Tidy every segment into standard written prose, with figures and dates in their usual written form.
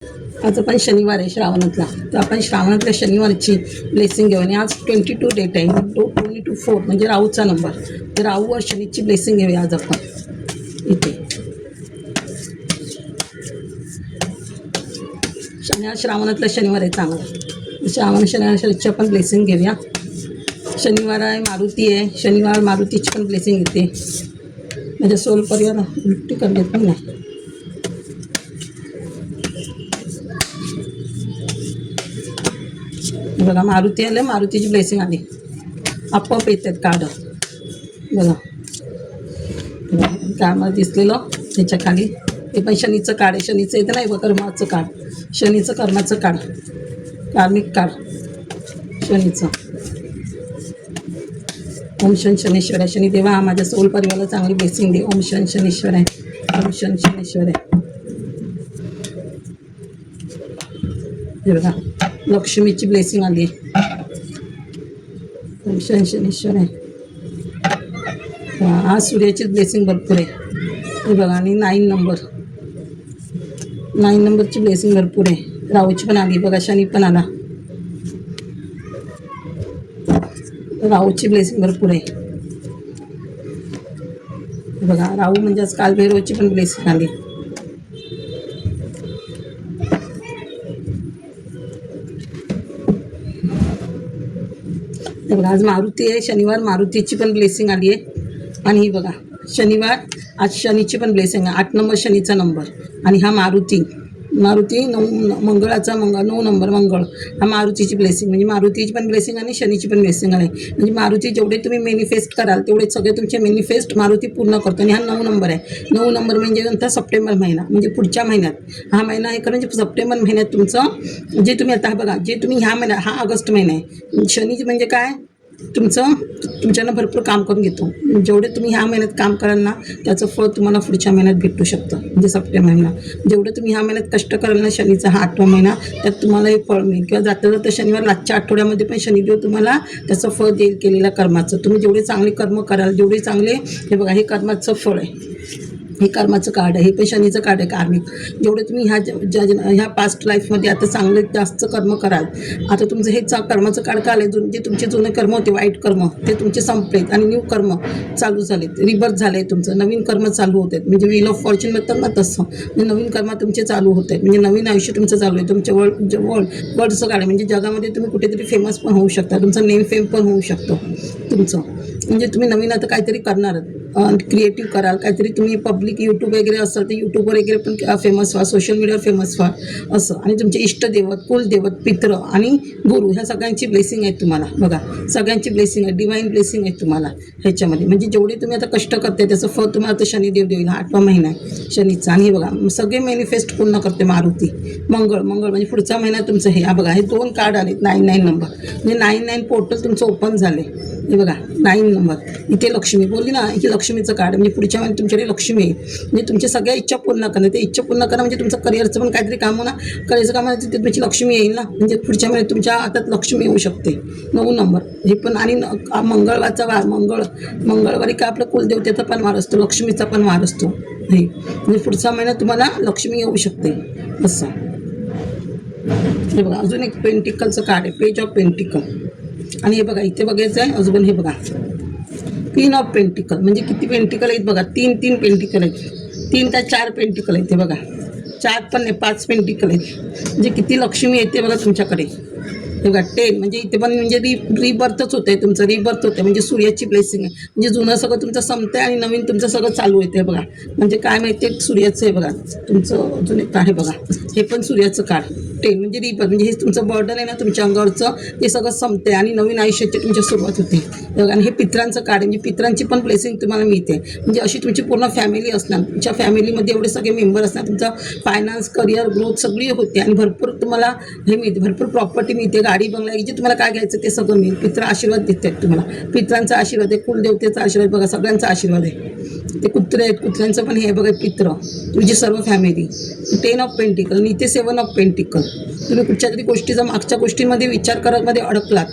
आज आपण शनिवार आहे श्रावणातला, तर आपण श्रावणातल्या शनिवारची ब्लेसिंग घेऊ. आणि आज 22 डेट आहे, 22 म्हणजे राहूचा नंबर. तर राहू व शनीची ब्लेसिंग घेऊया आज आपण इथे. आज श्रावणातला शनिवार आहे चांगला. शनिवारची आपण ब्लेसिंग घेऊया. शनिवार आहे, मारुती आहे. शनिवार मारुतीची पण ब्लेसिंग येते. माझ्या सोल परिवार उलटी करण्यात पण नाही. बघा मारुती आलं, मारुतीची ब्लेसिंग आली. आपोआप येतात कार्ड. बघा कार्डमध्ये दिसलेलं त्याच्या खाली हे पण शनीचं कार्ड आहे. शनीचं येतं नाही बघ, कर्माचं कार्ड. शनीचं कर्माचं कार्ड, कार्मिक कार्ड शनीचं. ओम शन शनेश्वर आहे. शनिदेवा माझ्या सोल परिवाराला चांगली ब्लेसिंग दे. ओम शन शनेश्वर आहे. ओम शन शनेश्वर आहे. हे बघा लक्ष्मीची ब्लेसिंग आली. ओम शन शनेश्वर आहे. आज सूर्याची ब्लेसिंग भरपूर आहे. हे बघा. आणि 9 नंबरची ब्लेसिंग भरपूर आहे. राहूची पण आली बघा. शनी पण आला. राहूची ब्लेसिंग भरपूर आहे. बघा राहू म्हणजे आज कालभैरवची पण ब्लेसिंग आली. बघा आज मारुती आहे. शनिवार मारुतीची पण ब्लेसिंग आली आहे. आणि ही बघा शनिवार आज शनीची पण ब्लेसिंग आहे. 8 नंबर शनीचा नंबर. आणि हा मारुती 9 मंगळाचा 9 नंबर मंगळ. हा मारुतीची ब्लेसिंग म्हणजे मारुतीची पण ब्लेसिंग आणि शनीची पण ब्लेसिंग आहे. म्हणजे मारुती जेवढे तुम्ही मॅनिफेस्ट कराल तेवढे सगळे तुमचे मॅनिफेस्ट मारुती पूर्ण करतो. आणि हा 9 नंबर आहे. 9 नंबर म्हणजे नंतर सप्टेंबर महिना म्हणजे पुढच्या महिन्यात हा महिना हे कारण सप्टेंबर महिन्यात तुमचं जे तुम्ही आता बघा जे तुम्ही ह्या महिन्यात हा ऑगस्ट महिना आहे. शनी म्हणजे काय तुमच्यानं भरपूर काम करून घेतो. जेवढे तुम्ही ह्या महिन्यात काम कराल ना त्याचं फळ तुम्हाला पुढच्या महिन्यात भेटू शकतं. म्हणजे सप्टेंबर महिना जेवढं तुम्ही ह्या महिन्यात कष्ट कराल ना शनीचा हा 8वा महिना त्यात तुम्हाला हे फळ मिळेल. किंवा जाता शनिवार लागच्या आठवड्यामध्ये पण शनिदेव तुम्हाला त्याचं फळ देईल केलेल्या कर्माचं. तुम्ही जेवढे चांगले कर्म कराल जेवढे चांगले हे बघा हे कर्माचं फळ आहे. हे कर्माचं कार्ड आहे. हे पण शनीचं कार्ड आहे कार्मिक. जेवढे तुम्ही ह्या पास्ट लाईफमध्ये आता चांगले जास्त कर्म कराल आता तुमचं हे कर्माचं कार्ड का आलं जे तुमचे जुने कर्म होते वाईट कर्म ते तुमचे संपलेत आणि न्यू कर्म चालू झालेत. रिबर्थ झालं आहे तुमचं. नवीन कर्म चालू होत आहेत. म्हणजे व्हील ऑफ फॉर्च्यून म्हणतात ना तसं म्हणजे नवीन कर्म तुमचे चालू होत आहेत. म्हणजे नवीन आयुष्य तुमचं चालू आहे. तुमच्या वर्ल्डचं कार्ड आहे. म्हणजे जगामध्ये तुम्ही कुठेतरी फेमस पण होऊ शकता. तुमचं नेम फेम पण होऊ शकतो तुमचं. म्हणजे तुम्ही नवीन आता काहीतरी करणार क्रिएटिव्ह कराल काहीतरी. तुम्ही पब्लिक यूट्यूब वगैरे असेल तर यूट्यूबवर वगैरे पण फेमस व्हा. सोशल मीडियावर फेमस व्हा असं. आणि तुमचे इष्टदेवत कुलदेवत पित्र आणि गुरु ह्या सगळ्यांची ब्लेसिंग आहे तुम्हाला. बघा सगळ्यांची ब्लेसिंग आहे. डिवाईन ब्लेसिंग आहे तुम्हाला ह्याच्यामध्ये. म्हणजे जेवढे तुम्ही आता कष्ट करते त्याचं फळ तुम्हाला आता शनिदेव देईल. हा 8वा महिना आहे शनीचा. आणि हे बघा सगळे मॅनिफेस्ट पूर्ण करते मारुती. मंगळ म्हणजे पुढचा महिना तुमचं हे बघा हे 2 कार्ड आलेत 9 नंबर म्हणजे 9 पोर्टल तुमचं ओपन झाले. हे बघा 9 नंबर. इथे लक्ष्मी बोलली ना की लक्ष्मीचं कार्ड म्हणजे पुढच्या महिन्यात तुमच्याकडे लक्ष्मी आहे. म्हणजे तुमच्या सगळ्या इच्छा पूर्ण करणं. ते इच्छा पूर्ण करणं म्हणजे तुमचं करिअरचं पण काहीतरी काम होणार. करिअरचं काम तिथे तुमची लक्ष्मी येईल ना. म्हणजे पुढच्या महिन्यात तुमच्या हातात लक्ष्मी येऊ शकते. 9 नंबर हे पण. आणि मंगळवारचा वार मंगळवारी काय आपलं कुलदेवतेचा पण वार असतो. लक्ष्मीचा पण वार असतो. हे म्हणजे पुढच्या महिन्यात तुम्हाला लक्ष्मी येऊ शकते असं. हे बघा अजून एक पेंटिकलचं कार्ड आहे. Page of pentacle. आणि हे बघा इथे बघायचं आहे अजून. हे बघा 3 ऑफ पेंटिकल म्हणजे किती पेंटिकल आहेत बघा. 3 पेंटिकल आहेत. 3 का 4 पेंटिकल आहेत. ते बघा 4 पण नाही 5 पेंटिकल आहेत. म्हणजे किती लक्ष्मी येते बघा तुमच्याकडे. हे बघा 10 म्हणजे इथे पण म्हणजे रिबर्थच होतं आहे तुमचं. रिबर्थ होतं म्हणजे सूर्याची ब्लेसिंग आहे. म्हणजे जुनं सगळं तुमचं संपतं आहे आणि नवीन तुमचं सगळं चालू येते बघा. म्हणजे काय माहिती आहे सूर्याचं आहे बघा तुमचं अजून एक आहे बघा. हे पण सूर्याचं कार्ड 10 म्हणजे रिबर्थ म्हणजे हे तुमचं बर्डन आहे ना तुमच्या अंगावरचं ते सगळं संपते आणि नवीन आयुष्याची तुमच्या सुरुवात होते. आणि हे पित्रांचं कार्ड म्हणजे पित्रांची पण ब्लेसिंग तुम्हाला मिळते. म्हणजे अशी तुमची पूर्ण फॅमिली असणार. तुमच्या फॅमिलीमध्ये एवढे सगळे मेंबर असणार. तुमचा फायनान्स करिअर ग्रोथ सगळी होते आणि भरपूर तुम्हाला हे मिळते. भरपूर प्रॉपर्टी मिळते. गाडी बंगला जे तुम्हाला काय घ्यायचं ते सगळं मिळेल. पित्र आशीर्वाद देतात तुम्हाला. पित्रांचा आशीर्वाद आहे. कुलदेवतेचा आशीर्वाद बघा सगळ्यांचा आशीर्वाद आहे. ते कुत्रे आहेत कुत्र्यांचं पण हे बघा पित्र तुझी सर्व फॅमिली. 10 ऑफ पेंटिकल आणि इथे 7 ऑफ पेंटिकल. तुम्ही कुठच्या तरी गोष्टीचा मागच्या गोष्टींमध्ये विचार करत मध्ये अडकलात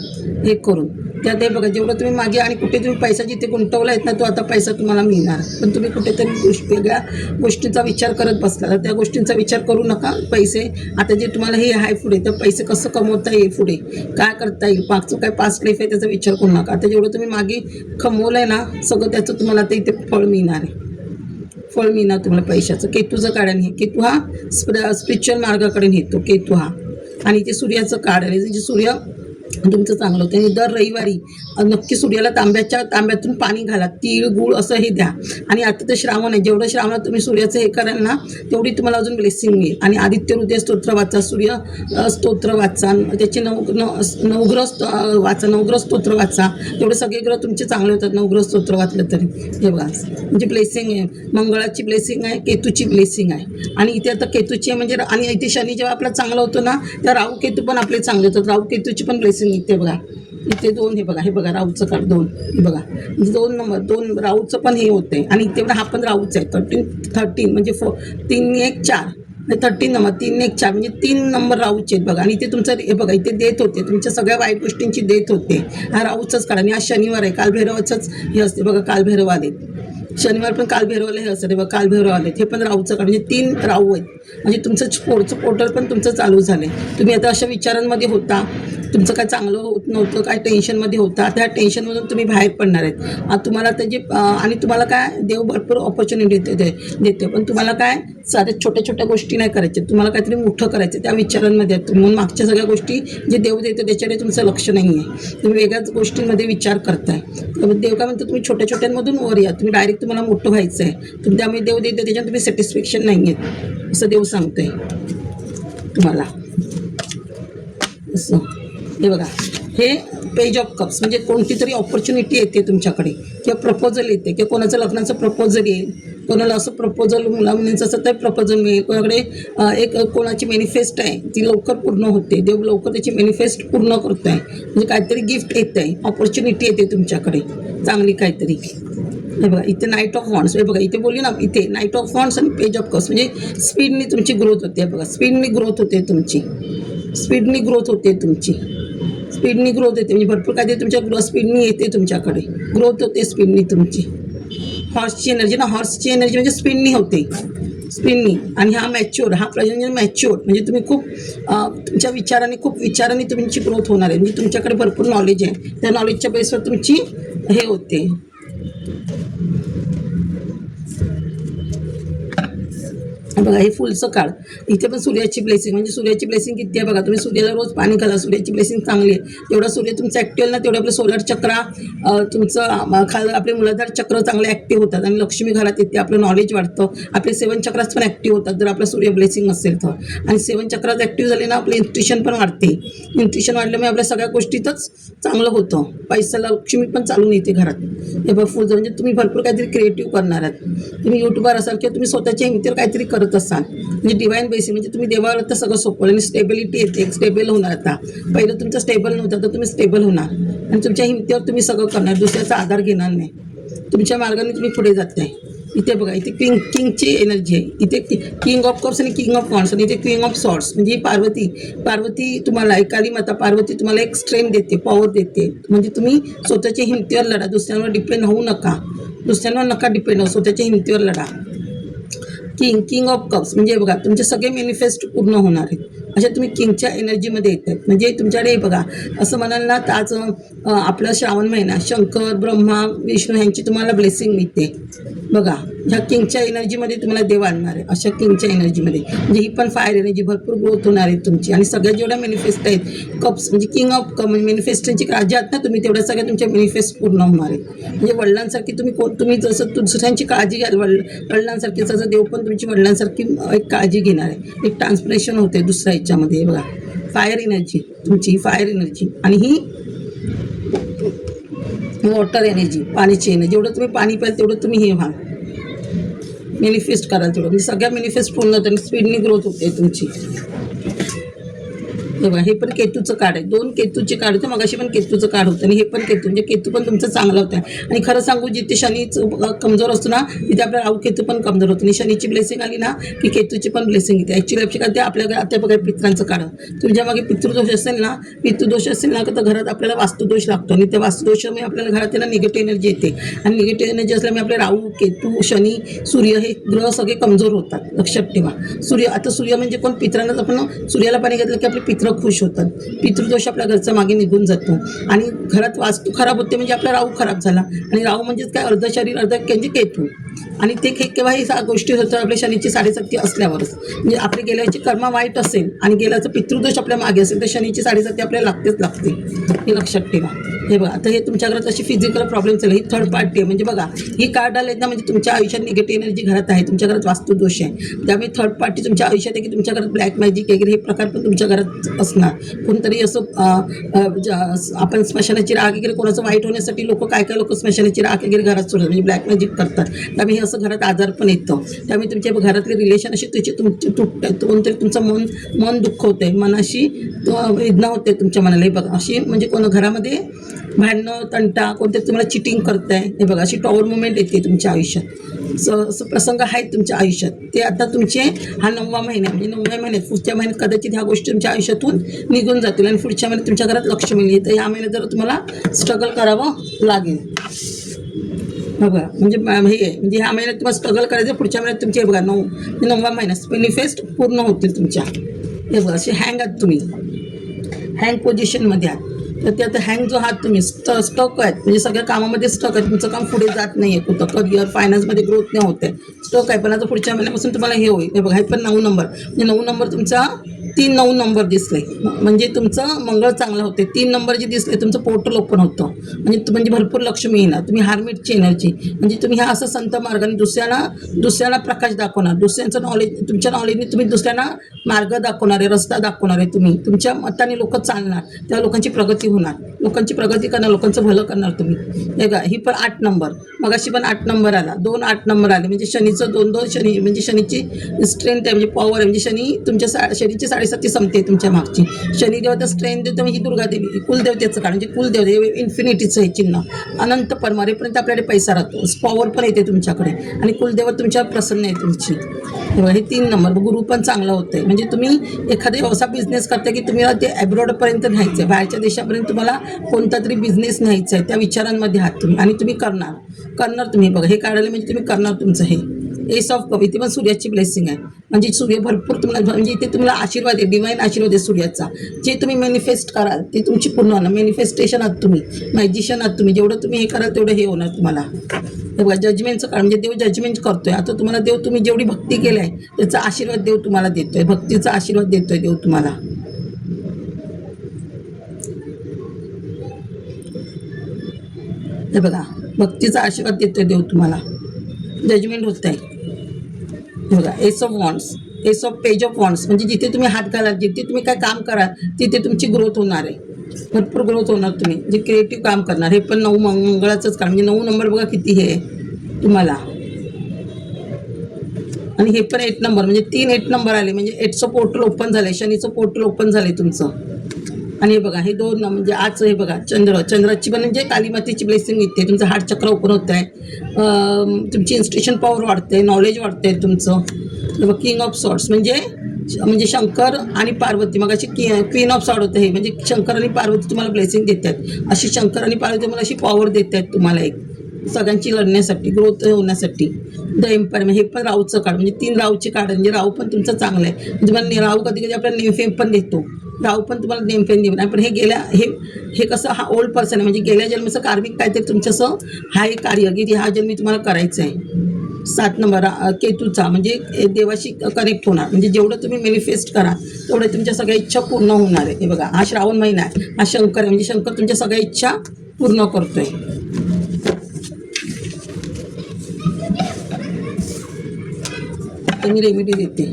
हे करून. त्यात हे बघा, जेवढं तुम्ही मागे आणि कुठे तुम्ही पैसा जिथे गुंतवला आहेत ना, तो आता पैसा तुम्हाला मिळणार. पण तुम्ही कुठेतरी वेगळ्या गोष्टींचा विचार करत बसला, तर त्या गोष्टींचा विचार करू नका. पैसे आता जे तुम्हाला हे आहे पुढे, तर पैसे कसं कमवता येईल, पुढे काय करता येईल, मागचं काय पास्ट लाईफ आहे त्याचा विचार करू नका. आता जेवढं तुम्ही मागे कमवलं आहे ना, सगळं त्याचं तुम्हाला आता इथे फळ मिळणार आहे. फळ मिळणार तुम्हाला पैशाचं. केतूचं काढण, हे केतू हा स्पिरिच्युअल मार्गाकडे नेतो केतू हा. आणि ते सूर्याचं काढ आहे, जे सूर्य तुमचं चांगलं होतं. आणि दर रविवारी नक्की सूर्याला तांब्यातून पाणी घाला, तीळ गूळ असं हे द्या. आणि आता तर श्रावण आहे, जेवढं श्रावणात तुम्ही सूर्याचं हे कराल ना, तेवढी तुम्हाला अजून ब्लेसिंग मिळेल. आणि आदित्य हृदय स्तोत्र वाचा, सूर्य स्तोत्र वाचा, त्याचे नवग्रह स्तोत्र वाचा. तेवढे सगळे ग्रह तुमचे चांगले होतात नवग्रह स्तोत्र वाचलं तरी. हे बघा, म्हणजे ब्लेसिंग आहे, मंगळाची ब्लेसिंग आहे, केतूची ब्लेसिंग आहे. आणि इथे आता केतूची आहे म्हणजे, आणि इथे शनी जेव्हा आपला चांगला होतो ना, त्या राहू केतू पण आपले चांगले होतात. राहू केतूची पण ब्लेसिंग इथे बघा, इथे 2, हे बघा राहूचं कार्ड 2, हे बघा 2 नंबर 2 राहूचं पण हे होतं आहे. आणि इथे बघा हा पण राहूच आहे. 13 म्हणजे 3 1 4 13 नंबर 3 1 4 म्हणजे 3 नंबर राहूचे आहेत बघा. आणि इथे तुमचं हे बघा, इथे देत होते तुमच्या सगळ्या वाईट गोष्टींची देत होते. हा राहूचंच काढा. आणि आज शनिवार आहे, कालभैरवाचंच हे असते बघा, कालभैरव आले शनिवार पण कालभैरवाला हे असतं बघा, कालभैरव आले, हे पण राहूचं काढ. म्हणजे 3 राहू आहेत. म्हणजे तुमचं पुढचं पोर्टल पण तुमचं चालू झालं आहे. तुम्ही आता अशा विचारांमध्ये होता, तुमचं काय चांगलं होत नव्हतं, काय टेन्शनमध्ये होता, त्या टेन्शनमधून तुम्ही बाहेर पडणार आहेत. तुम्हाला त्याची आणि तुम्हाला काय देव भरपूर ऑपॉर्च्युनिटी देते. पण तुम्हाला काय साध्या छोट्या छोट्या गोष्टी नाही करायच्या, तुम्हाला काहीतरी मोठं करायचं त्या विचारांमध्ये आहेत तुम्ही. म्हणून मागच्या सगळ्या गोष्टी जे देव देते त्याच्याकडे तुमचं लक्ष नाही आहे, तुम्ही वेगळ्याच गोष्टींमध्ये विचार करताय. देव काय म्हणतो, तुम्ही छोट्या छोट्यांमधून वर या, तुम्ही डायरेक्ट तुम्हाला मोठं व्हायचं आहे. तुम्ही त्यामुळे देव देते त्याच्यात तुम्ही सॅटिस्फॅक्शन नाही आहेत, असं देव सांगतोय तुम्हाला. असं हे बघा, हे पेज ऑफ कप्स म्हणजे कोणती तरी ऑपॉर्च्युनिटी येते तुमच्याकडे, किंवा प्रपोजल येते, किंवा कोणाचं लग्नाचं प्रपोजल येईल, कोणाला असं प्रपोजल मुलामुलींचं असं तर प्रपोजल मिळेल, कोणाकडे एक कोणाची मॅनिफेस्ट आहे ती लवकर पूर्ण होते, देव लवकर त्याची मॅनिफेस्ट पूर्ण करत आहे. म्हणजे काहीतरी गिफ्ट येत आहे, ऑपॉर्च्युनिटी येते तुमच्याकडे चांगली काहीतरी. हे बघा, इथे नाईट ऑफ वॉन्ड्स, हे बघा इथे बोलली ना, इथे नाईट ऑफ वॉन्ड्स आणि पेज ऑफ कप्स म्हणजे स्पीडनी तुमची ग्रोथ होते. बघा, स्पीडनी ग्रोथ होते तुमची, स्पीडनी ग्रोथ होते तुमची, स्पीडनी ग्रोथ येते. म्हणजे भरपूर काय ते तुमच्या स्पीडनी येते, तुमच्याकडे ग्रोथ होते स्पीडनी तुमची. हॉर्सची एनर्जी ना, हॉर्सची एनर्जी म्हणजे स्पीडनी होते, स्पीडनी. आणि हा मॅच्युअर, हा प्रजनन मॅच्युअर म्हणजे तुम्ही खूप तुमच्या विचाराने तुमची ग्रोथ होणार आहे. म्हणजे तुमच्याकडे भरपूर नॉलेज आहे, त्या नॉलेजच्या बेसवर तुमची हे होते. बघा, हे फुलचं काढ, इथे पण सूर्याची ब्लेसिंग. म्हणजे सूर्याची ब्लेसिंग किती आहे बघा, तुम्ही सूर्याला रोज पाणी घाला, सूर्याची ब्लेसिंग चांगली आहे. जेवढा सूर्य तुमचा ॲक्टिव्ह ना, तेवढं आपलं सोलर चक्र, तुमचं आपले मूलाधार चक्र चांगले ॲक्टिव्ह होतात. आणि लक्ष्मी घरात येते, आपलं नॉलेज वाढतं, आपले 7 चक्रास पण ॲक्टिव्ह होतात जर आपलं सूर्य ब्लेसिंग असेल तर. आणि 7 चक्रात ॲक्टिव्ह झाले ना, आपलं इंट्युशन पण वाढते. इंट्युशन वाढल्यामुळे आपल्या सगळ्या गोष्टीतच चांगलं होतं, पैशाला लक्ष्मी पण चालून येते घरात. हे बघ, फुल म्हणजे तुम्ही भरपूर काहीतरी क्रिएटिव्ह करणार आहात. तुम्ही यूट्यूबर असाल किंवा तुम्ही स्वतःच्या हिमतीवर काहीतरी करत असाल, म्हणजे डिवाईन बेसिस. म्हणजे तुम्ही देवाला तर सगळं सोपवलं आणि स्टेबिलिटी येते, स्टेबल होणार. आता पहिलं तुमचं स्टेबल नव्हतं, तर तुम्ही स्टेबल होणार आणि तुमच्या हिमतीवर तुम्ही सगळं करणार, दुसऱ्याचा आधार घेणार नाही, तुमच्या मार्गाने तुम्ही पुढे जाताय. इथे बघा, इथे किंगची एनर्जी आहे, इथे किंग ऑफ कप्स आणि किंग ऑफ वॉन्ड्स, आणि इथे क्वीन ऑफ सॉर्ड्स. म्हणजे पार्वती तुम्हाला एकाली माता पार्वती तुम्हाला एक स्ट्रेंथ देते, पॉवर देते. म्हणजे तुम्ही स्वतःच्या हिमतीवर लढा, दुसऱ्यांवर डिपेंड होऊ नका, डिपेंड हो, स्वतःच्या हिमतीवर लढा. किंग ऑफ कप्स म्हणजे बघा, तुमचे सगळे मॅनिफेस्ट पूर्ण होणार आहेत. अशा तुम्ही किंगच्या एनर्जीमध्ये येत आहेत. म्हणजे तुमच्याकडे बघा, असं म्हणाल ना, तर आज आपला श्रावण महिना, शंकर ब्रह्मा विष्णू ह्यांची तुम्हाला ब्लेसिंग मिळते. बघा, ह्या किंगच्या एनर्जीमध्ये तुम्हाला देव आणणार आहे, अशा किंगच्या एनर्जीमध्ये. म्हणजे ही पण फायर एनर्जी, भरपूर ग्रोथ होणार आहे तुमची. आणि सगळ्या जेवढ्या मॅनिफेस्ट आहेत कप्स म्हणजे किंग ऑफ कप म्हणजे मॅनिफेस्टची राजा आहात ना तुम्ही, तेवढ्या सगळ्या तुमच्या मॅनिफेस्ट पूर्ण होणार आहे. म्हणजे वडिलांसारखी तुम्ही जसं दुसऱ्यांची काळजी घ्याल, वडिलांसारखी तसं देव पण तुमची वडिलांसारखी एक काळजी घेणार आहे. एक ट्रान्सपरेशन होते दुसऱ्या ह्याच्यामध्ये. बघा, फायर एनर्जी तुमची, फायर एनर्जी. आणि ही वॉटर एनर्जी, पाण्याची एनर्जी. जेवढं तुम्ही पाणी प्याल तेवढं तुम्ही हे व्हाल, मॅनिफेस्ट कराल तेवढं. म्हणजे सगळ्या मॅनिफेस्ट पूर्ण होतं आणि स्पीडनी ग्रोथ होते तुमची. हे बघा, हे पण केतूचं कार्ड आहे. 2 केतूचे कार्ड होते, मगाशी पण केतूचं कार्ड होतं आणि हे पण केतू, म्हणजे केतू पण तुमचं चांगलं होतं. आणि खरं सांगू, जिथे शनीच कमजोर असतो ना तिथे आपला राहू केतू पण कमजोर होतो. आणि शनीची ब्लेसिंग आली ना की केतूची पण ब्लेसिंग येते. ॲक्च्युली लक्षात ते आपल्या आता बघा पित्रांचं कार्ड, तुमच्या मागे पितृदोष असेल ना, पितृदोष असेल ना तर घरात आपल्याला वास्तुदोष लागतो आणि त्या वास्तुदोषामुळे आपल्याला घरात ना निगेटिव्ह एनर्जी येते. आणि निगेटिव्ह एनर्जी असल्यामुळे आपले राहू केतू शनी सूर्य हे ग्रह सगळे कमजोर होतात. लक्षात ठेवा. सूर्य म्हणजे कोण, पित्रांनाच आपण सूर्याला पाणी घातलं की आपले पित्र खुश होतात. पितृदोष आपल्या घरचा मागे निघून जातो आणि घरात वास्तू खराब होते म्हणजे आपला राहू खराब झाला. आणि राहू म्हणजेच काय, अर्ध शरीर अर्ध म्हणजे केतू. आणि ते केव्हा ही गोष्टी होतात आपल्या शनीची 7.7 असल्यावरच. म्हणजे आपले गेल्याची कर्म वाईट असेल आणि गेल्याचं पितृदोष आपल्या मागे असेल तर शनीची 7.7 आपल्याला लागते. हे लक्षात ठेवा. हे बघा, आता हे तुमच्या घरात अशी फिजिकल प्रॉब्लेम चालू, ही थर्ड पार्टी आहे. म्हणजे बघा, ही कार्ड आले ना म्हणजे तुमच्या आयुष्यात निगेटिव्ह एनर्जी घरात आहे, तुमच्या घरात वास्तुदोष आहे. त्यामुळे थर्ड पार्टी तुमच्या आयुष्यात आहे की तुमच्या घरात ब्लॅक मॅजिक वगैरे हे प्रकार पण तुमच्या घरात असणार. कोणतरी असं आपण स्मशानाची राग वगैरे कोणाचं वाईट होण्यासाठी काय लोक स्मशानाची राग वगैरे घरात सोडतात, म्हणजे ब्लॅक मॅजिक करतात. त्यामुळे हे असं घरात आजार पण येतं. त्यामुळे तुमच्या घरातले रिलेशन असे तुमचे तुटतात. कोणतरी तुमचं मन दुःख होतं आहे, मनाशी वेदना होते तुमच्या मनाला. हे बघा, अशी म्हणजे घरामध्ये भांडणं तंटा, कोणतरी तुम्हाला चिटिंग करत आहे. हे बघा, अशी टॉवर मुवमेंट येते तुमच्या आयुष्यात. असं प्रसंग आहेत तुमच्या आयुष्यात. ते आता तुमचे हा 9वा महिना, म्हणजे 9व्या महिन्यात पुढच्या महिन्यात कदाचित ह्या गोष्टी तुमच्या आयुष्यातून निघून जातील आणि पुढच्या महिन्यात तुमच्या घरात लक्ष्मी येईल. तर ह्या महिन्यात जर तुम्हाला स्ट्रगल करावं लागेल. बघा, म्हणजे हे आहे, म्हणजे ह्या महिन्यात तुम्हाला स्ट्रगल करायचं, पुढच्या महिन्यात तुमचे बघा 9व्या महिन्यात मॅनिफेस्ट पूर्ण होतील तुमच्या. हे बघा, असे हँग आहात तुम्ही, हँग पोझिशनमध्ये आहात. तर ते आता हँग जो आहात तुम्ही स्टक आहेत, म्हणजे सगळ्या कामामध्ये स्टक आहे, तुमचं काम पुढे जात नाही आहे, कुठं करिअर फायनान्समध्ये ग्रोथ नाही होत आहे, स्टक आहे. पण आता पुढच्या महिन्यापासून तुम्हाला हे होईल. हे बघा, हे पण 9 नंबर, म्हणजे 9 नंबर तुमचा 3-9 नंबर दिसले, म्हणजे तुमचं मंगळ चांगलं होते. 3 नंबर जे दिसले तुमचं पोर्टल ओपन होतं, म्हणजे भरपूर लक्ष्मी येणार. तुम्ही हार्मिटची एनर्जी, म्हणजे तुम्ही ह्या असं संत मार्गाने दुसऱ्यांना प्रकाश दाखवणार, दुसऱ्यांचं नॉलेज, तुमच्या नॉलेजने तुम्ही दुसऱ्यांना मार्ग दाखवणार आहे, रस्ता दाखवणार आहे. तुम्ही तुमच्या मताने लोक चालणार, त्या लोकांची प्रगती होणार, लोकांची प्रगती करणार, लोकांचं भलं करणार तुम्ही. हे का, ही पण 8 नंबर, मगाशी पण 8 नंबर आला, 2 8 नंबर आले, म्हणजे शनीचं 2-2 शनी, म्हणजे शनीची स्ट्रेंथ आहे, म्हणजे पॉवर आहे. म्हणजे शनी तुमच्या शनीची 7.7 संपते तुमच्या मागची. शनिदेवता स्ट्रेंथ देतो, ही दुर्गा देवी कुलदेवतेचं काळ, म्हणजे कुलदेवते इन्फिनिटीचं हे चिन्ह, अनंत परमारेपर्यंत आपल्याकडे पैसा राहतो, पॉवर पण येते तुमच्याकडे आणि कुलदेवत तुमच्यावर प्रसन्न आहे तुमची. हे 3 नंबर. गुरु पण चांगलं होतं, म्हणजे तुम्ही एखादा असा बिझनेस करता की तुम्हाला ते ॲब्रॉडपर्यंत न्यायचं आहे, बाहेरच्या देशापर्यंत तुम्हाला कोणता तरी बिझनेस न्यायचा आहे, त्या विचारांमध्ये आहात तुम्ही आणि तुम्ही करणार तुम्ही. बघा, हे काढायला म्हणजे तुम्ही करणार तुमचं. हे एस ऑफ कप, इथे पण सूर्याची ब्लेसिंग आहे, म्हणजे सूर्य भरपूर तुम्हाला, म्हणजे इथे तुम्हाला आशीर्वाद आहे, डिवाईन आशीर्वाद आहे सूर्याचा. जे तुम्ही मॅनिफेस्ट कराल ते तुमची पूर्ण होणार. मॅनिफेस्टेशन आहात तुम्ही, मॅजिशियन आहात तुम्ही, जेवढं तुम्ही हे कराल तेवढं हे होणार तुम्हाला. हे बघा, जजमेंटचं काळ, म्हणजे देव जजमेंट करतोय आता तुम्हाला. देव, तुम्ही जेवढी भक्ती केली आहे त्याचा आशीर्वाद देव तुम्हाला देतोय, भक्तीचा आशीर्वाद देतोय देव तुम्हाला. हे बघा, भक्तीचा आशीर्वाद देतोय देव तुम्हाला, जजमेंट होत आहे. बघा, S of wands, S of page of wands, म्हणजे जिथे तुम्ही हात घालाल, जिथे तुम्ही काय काम कराल तिथे तुमची ग्रोथ होणार आहे, भरपूर ग्रोथ होणार. तुम्ही जे क्रिएटिव्ह काम करणार. हे पण 9 मंगळाचंच काम, म्हणजे 9 नंबर बघा किती हे तुम्हाला. आणि हे पण 8 नंबर, म्हणजे 3 8 नंबर आले, म्हणजे 8चं पोर्टल ओपन झालं, शनीचं पोर्टल ओपन झालं तुमचं. आणि हे बघा, हे 2 म्हणजे आज हे बघा, चंद्राची पण म्हणजे कालीमातेची ब्लेसिंग येते, तुमचं हार्ट चक्र ओपन होत आहे, तुमची इन्स्टिट्यूशन पॉवर वाढते, नॉलेज वाढते तुमचं. किंग ऑफ सॉर्ड्स, म्हणजे शंकर आणि पार्वती, मग अशी क्वीन ऑफ सॉर्ड होतं. हे म्हणजे शंकर आणि पार्वती तुम्हाला ब्लेसिंग देत आहेत, अशी शंकर आणि पार्वती तुम्हाला अशी पॉवर देत आहेत तुम्हाला, एक सगळ्यांची लढण्यासाठी, ग्रोथ होण्यासाठी. द एम्पायर, हे पण राहूचं कार्ड, म्हणजे 3 राहूची कार्ड, म्हणजे राहू पण तुमचं चांगलं आहे. म्हणजे राहू कधी कधी आपल्याला नेमफेम पण देतो, राहू पण तुम्हाला नेमफेम देऊ नाही. पण हे कसं, हा ओल्ड पर्सन आहे, म्हणजे गेल्या जन्माचं कार्मिक काहीतरी तुमचं हा एक कार्य की ह्या जन्मी तुम्हाला करायचं आहे. 7 नंबर केतूचा, म्हणजे देवाशी कनेक्ट होणार, म्हणजे जेवढं तुम्ही मॅनिफेस्ट करा तेवढं तुमच्या सगळ्या इच्छा पूर्ण होणार आहे. हे बघा, हा श्रावण महिना आहे, हा शंकर आहे, म्हणजे शंकर तुमच्या सगळ्या इच्छा पूर्ण करतोय. मी रेमेडी देते.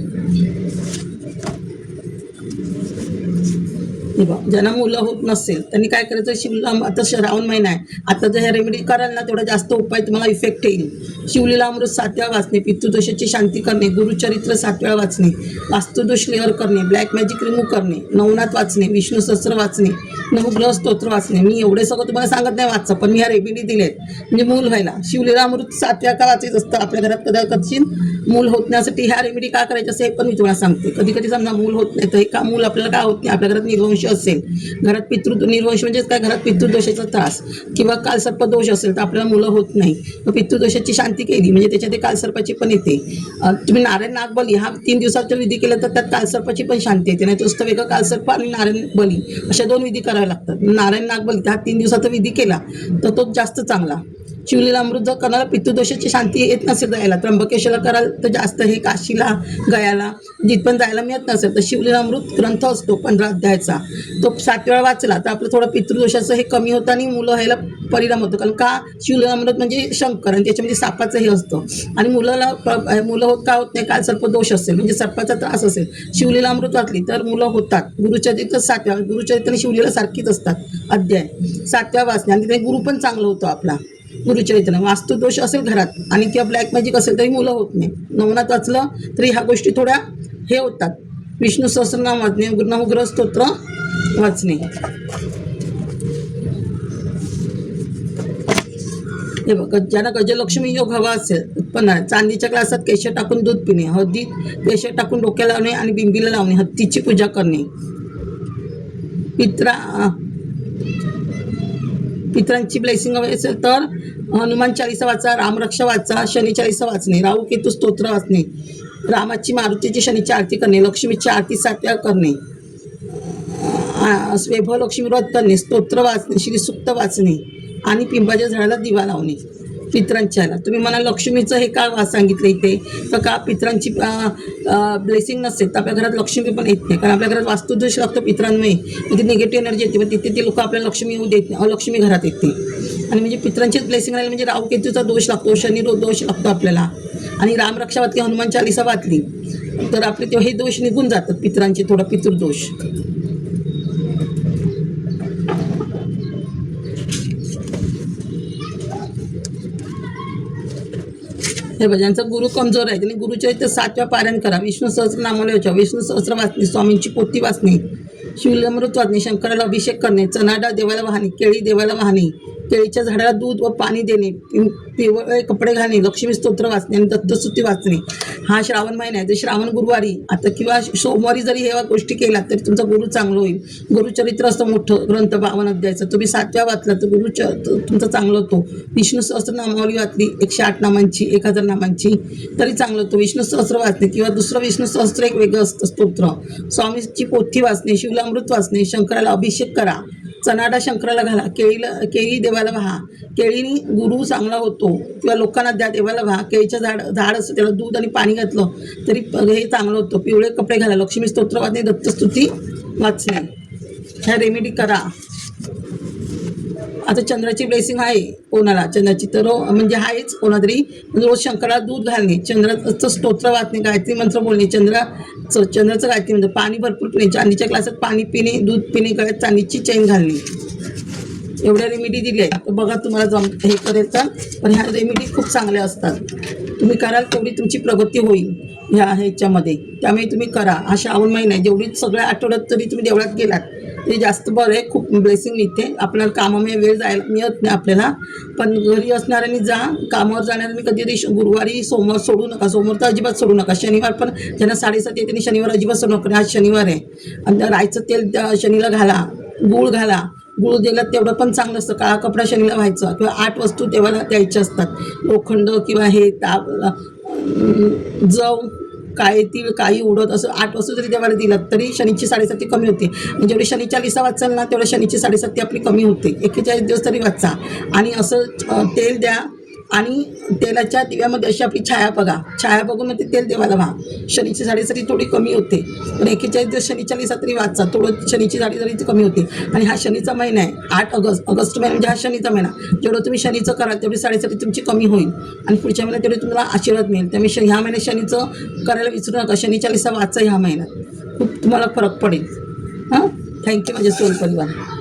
हे बघ, ज्यांना मुलं होत नसेल त्यांनी काय करायचं, शिवलीला आता श्रावण महिना आहे, आता जर ह्या रेमेडी कराल ना तेवढा जास्त उपाय तुम्हाला इफेक्ट येईल. शिवलीला अमृत 7 वेळा वाचणे, पितृदोषाची शांती करणे, गुरुचरित्र 7 वेळा वाचणे, वास्तुदोष क्लिअर करणे, ब्लॅक मॅजिक रिमूव्ह करणे, नवनाथ वाचणे, विष्णू सहस्त्र वाचणे, नवग्रह स्तोत्र वाचणे. मी एवढे सगळं तुम्हाला सांगत नाही वाचा, पण मी ह्या रेमेडी दिलेत म्हणजे मूल व्हायला. शिवलीला अमृत 7 वेळा का वाचायचं असतं, आपल्या घरात कदाचित मूल होत नाही ह्या रेमेडी का करायचं असं हे पण मी तुम्हाला सांगते. कधी कधी समजा मूल होत नाही तर हे का मूल आपल्याला का होत नाही, आपल्या घरात निर्वंश असेल, घरात निर्वंश म्हणजे काय, घरात पितृदोषाचा त्रास किंवा कालसर्पदोष असेल तर आपल्याला मुलं होत नाही. मग पितृदोषाची शांती केली म्हणजे त्याच्यात कालसर्पाची पण येते. तुम्ही नारायण नागबली हा 3 दिवसाचा विधी केला तर त्यात कालसर्पाची पण शांती येते. नाही तर नुसतं वेगळं कालसर्प आणि नारायण बली अशा 2 विधी करावे लागतात. नारायण नागबली हा 3 दिवसाचा विधी केला तर तो जास्त चांगला. शिवलीला अमृत जर करायला पितृदोषाची शांती येत नसेल जायला, त्र्यंबकेश्वरला कराल तर जास्त हे काशीला गयाला जिथपण जायला मिळत नसेल तर शिवलीला अमृत ग्रंथ असतो 15 अध्यायाचा, तो 7 वेळा वाचला तर आपलं थोडं पितृदोषाचं हे कमी होतं आणि मुलं व्हायला परिणाम होतो. कारण का, शिवलीला अमृत म्हणजे शंकर आणि त्याच्यामध्ये सापाचं हे असतं आणि मुलं होत का होत नाही, काल सर्पदोष असेल म्हणजे सर्पाचा त्रास असेल, शिवलीला अमृत वाचली तर मुलं होतात. गुरुचरित्र 7 वेळा, गुरुचरित्र आणि शिवलीला सारखीच असतात अध्याय, 7 वेळा वाचले आणि तिथे गुरु पण चांगलं होतं आपला गुरुचरित्र. वास्तुदोष असेल घरात आणि किंवा ब्लॅक मॅजिक असेल तरी मुलं होत नाही. नवनाथ वाचलं तरी ह्या गोष्टी थोड्या हे होतात. विष्णू सहस्रनाम वाचणे, नवग्रह स्तोत्र वाचणे. हे बघ, ज्यांना गजलक्ष्मी योग हवा असेल उत्पन्न, चांदीच्या ग्लासात केशर टाकून दूध पिणे, हळदीत केशर टाकून डोक्याला लावणे आणि बिंबीला लावणे, हत्तीची पूजा करणे, पितरांची ब्लेसिंग हवी असेल तर हनुमान चालीसा वाचा, रामरक्षा वाचा, शनी चालीसा वाचणे, राहू केतू स्तोत्र वाचणे, रामाची मारुतीची शनीची आरती करणे, लक्ष्मीची आरती 7 वेळा करणे, वैभव लक्ष्मी व्रत करणे, स्तोत्र वाचणे, श्रीसूक्त वाचणे आणि पिंपाच्या झाडाला दिवा लावणे. पितरांच्या ह्याला तुम्ही मला लक्ष्मीचं हे का सांगितलं इथे तर का पितरांची ब्लेसिंग नसेल तर आपल्या घरात लक्ष्मी पण येत नाही. कारण आपल्या घरात वास्तुदोष लागतो पितरांमुळे, म्हणजे निगेटिव्ह एनर्जी येते, मग तिथे ते लोक आपल्याला लक्ष्मी येऊ देत नाही, अलक्ष्मी घरात येते. आणि म्हणजे पितरांचीच ब्लेसिंग राहिली म्हणजे राहू केतूचा दोष लागतो, शनी दोष लागतो आपल्याला. आणि रामरक्षा वाचली, हनुमान चालीसा वाचली तर आपले ते हे दोष निघून जातात पितरांचे, थोडा पितृदोष. हे बघा, ज्यांचा गुरु कमजोर आहे त्यांनी गुरुचरित्र 7 वेळा पारायण करा, विष्णू सहस्रनामाला वाचा, विष्णू सहस्त्र वाचणे, स्वामींची पोथी वाचणे, शिवलीलामृत वाचणे, शंकराला अभिषेक करणे, चणाडा देवाला वाहणे, केळी देवाला वाहणे, केळीच्या झाडाला दूध व पाणी देणे, पिवळे कपडे घालणे, लक्ष्मी स्तोत्र वाचणे आणि दत्तस्तुती वाचणे. हा श्रावण महिना आहे, जर श्रावण गुरुवारी आता किंवा सोमवारी जरी ह्या गोष्टी केल्या तरी तुमचा गुरु चांगलं होईल. गुरुचरित्र असतं मोठं ग्रंथ 52 अध्यायाचं, तुम्ही 7 वेळा वाचला तर तुमचं चांगलं होतो. विष्णू सहस्त्र नामावली वाचली 108 नामांची, 1000 नामांची तरी चांगलं होतं. विष्णू सहस्त्र वाचणे किंवा दुसरं विष्णू सहस्त्र एक वेगळं असतं स्तोत्र, स्वामीची पोथी वाचणे, शिवलामृत वाचणे, शंकराला अभिषेक करा, चणाडा शंकराला घाला, केळी देवाला वाहा, केळीनी गुरु चांगला होतो किंवा लोकांना द्या देवाला वाहा. केळीचं झाड असतं त्याला दूध आणि पाणी घातलं तरी हे चांगलं होतं. पिवळे कपडे घाला, लक्ष्मी स्तोत्र वाचणे, दत्तस्तुती वाचणे, ह्या रेमेडी करा. आता चंद्राची ब्लेसिंग आहे कोणाला, चंद्राची तर म्हणजे आहेच कोणातरी, रोज शंकराला दूध घालणे, चंद्राचं स्तोत्र वाचणे, गायत्री मंत्र बोलणे, चंद्राचं गायत्री मंत्र, पाणी भरपूर पिणे, चांदीच्या ग्लासात पाणी पिणे, दूध पिणे, गळ्यात चांदीची चैन घालणे. एवढ्या रेमेडी दिल्या आहेत तर बघा तुम्हाला हे करेल तर. पण ह्या रेमेडी खूप चांगल्या असतात, तुम्ही कराल तेवढी तुमची प्रगती होईल ह्याच्यामध्ये. त्यामुळे तुम्ही करा. हा श्रावण महिना आहे, जेवढी सगळ्या आठवड्यात तरी तुम्ही देवळात गेलात ते जास्त बरं आहे, खूप ब्लेसिंग मिळते. आपल्याला कामामुळे वेळ जायला मिळत नाही आपल्याला, पण घरी असणाऱ्यांनी जा, कामावर जाणाऱ्यांनी कधी गुरुवारी सोमवार सोडू नका, सोमवार तर अजिबात सोडू नका. शनिवार पण ज्यांना 7:30 आहे त्यांनी शनिवार अजिबात सोडू नका. आज शनिवार आहे आणि राईचं तेल शनीला घाला, गूळ घाला, गूळ दिला तेवढं पण चांगलं असतं. काळा कपडा शनीला व्हायचा किंवा 8 वस्तू देवाला द्यायच्या असतात, लोखंड किंवा हे जव, काळे तीळ, काही उडत, असं 8 वस्तू जरी देवाला दिलात तरी शनीची 7:30 कमी होते. म्हणजे जेवढी शनी चालीसा वाचाल ना तेवढं शनीची 7:30 आपली कमी होते. 41 दिवस तरी वाचा. आणि असं तेल द्या आणि तेलाच्या दिव्यामध्ये अशी आपली छाया बघा, छाया बघून मग ते तेल देवाला व्हा. शनीची 7:30 थोडी कमी होते, पण 41 दिवस शनी चालीसा तरी वाचा, थोडं शनीची 7:30 कमी होते. आणि हा शनीचा महिना आहे, 8 ऑगस्ट महिना म्हणजे हा शनीचा महिना. जेवढं तुम्ही शनीचं कराल तेवढी 7:30 तुमची कमी होईल आणि पुढच्या महिन्यात तेवढी तुम्हाला आशीर्वाद मिळेल. त्यामुळे ह्या महिन्यात शनीचं करायला विसरू नका, शनी चालीसा वाचा ह्या महिन्यात, खूप तुम्हाला फरक पडेल. हां, थँक्यू माझे सोल परिवार.